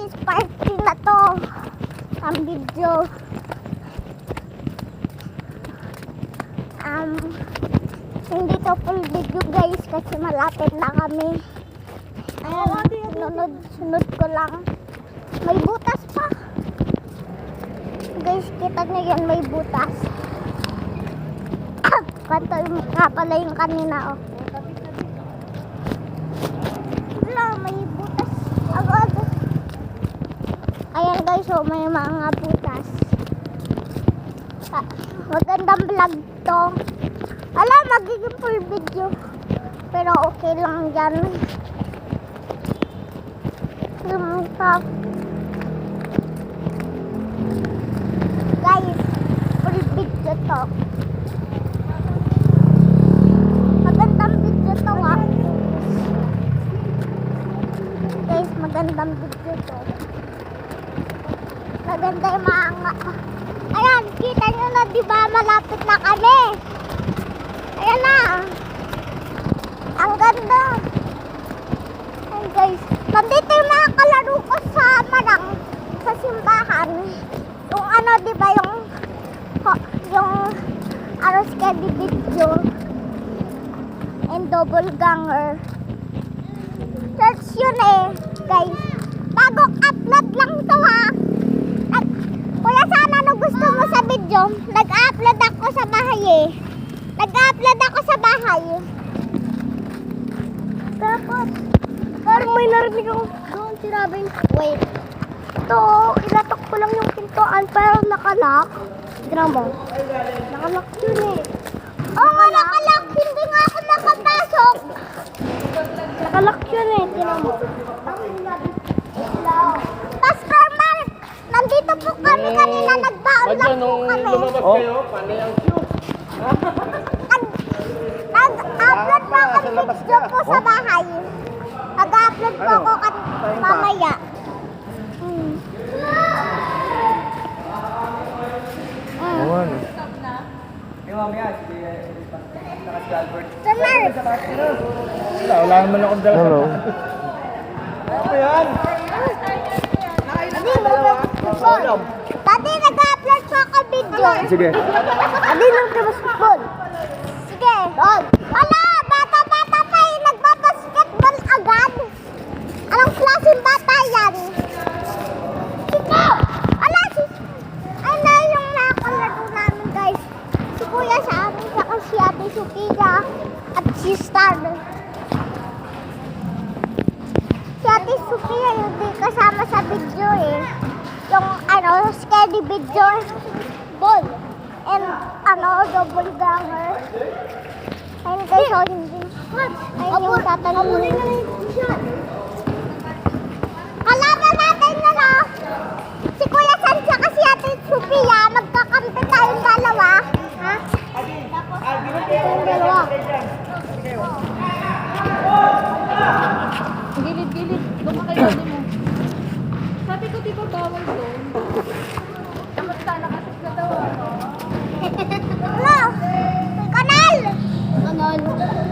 guys, party na to. Ang video. Hindi to full video guys kasi malapit na kami. Ayan, sunod ko lang. May butas pa. Guys, kita nyo yan, may butas. Kanto nga pala yung kanina, oh. Wala, may butas. Agad. Ayan guys, oh, may mga butas. Magandang vlog to. Alam, magiging full video. Pero okay lang yan. Guys, full video to. Magandang video to, ah. Guys, magandang video to. Maganda yung mga... Ayan, kita nyo na, diba? Malapit na kami. Ayan na. Ang ganda. Ayan guys. Nandito yung mga kalaro ko sa marang. Sa simbahan. Yung ano, diba? Yung Aros Kedi video. And double ganger. Search yun eh. Guys. Bagong upload lang to, ha. Kuya, sana no gusto mo sa video. Nag-upload ako sa bahay eh. Nag-upload ako sa bahay. Tapos, parang may narinig ako doon sinabing, wait. Ito, kinatok ko lang yung pintuan pero nakalock. Tignan mo. Nakalock yun eh. Oo nga, nakalock. Hindi nga ako nakapasok. Nakalock yun eh. Tignan mo. Pastor Mark, nandito po kami kanina. Nagbaon lang po kami. Lumabas kayo, panay ang cute. Nag-upload po ako video po sa bahay. Nag-upload po ako mamaya. Awan. Wala naman akong dala. Hello. Ano yan? Tadi, nag-upload po ako video. Sige. Tadi, nag-basketball. Sige. Wala, bata-bata pa eh. Nagbabasketball agad. Anong klaseng bata yan? Sige. Wala, ay na yung nakakalaro namin guys. Si Kuya sa amin, saka si Ate Sophia at si Star. Si Ate Sophia hindi kasama sa video eh. Yung ano, scary video ball and ano, double ganger. Ayun guys, so hindi. Ayun yung tatanungin. Kalaban natin na no. Si Kuya San tsaka si Ate Sophia, magkakampi tayong dalawa. Ha? Tayong dalawa. Gilid-gilid. Doon kayo mo. Sabi ko, di ba bawal doon? Dapat sana kasi sa daw. Ano? May kanal! Kanal.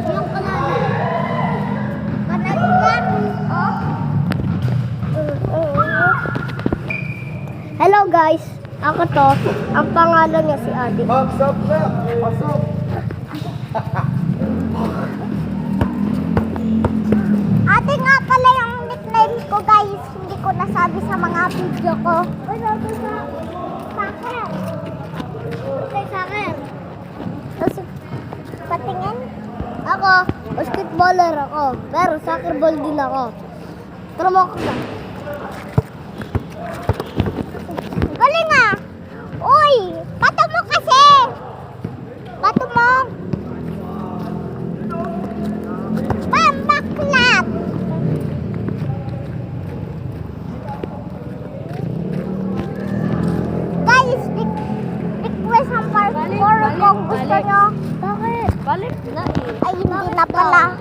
Yung kanal. Kanal yan. Oh. Hello guys. Ako to. Ang pangalan niya si Adi. Pasok na. Pasok. Ate nga pala yung nickname ko guys. Hindi ko nasabi sa mga video ko. Sabi sa soccer. Kay soccer. Tapos patingin. Ako, basketballer ako. Pero soccer ball din ako. Tara mo ako na. Galing ah! Uy! Bato mo kasi! Bato mo! Pambaklat! Guys, request ang parkour kung gusto nyo. Bakit? Balik na eh. Ay, hindi na pala.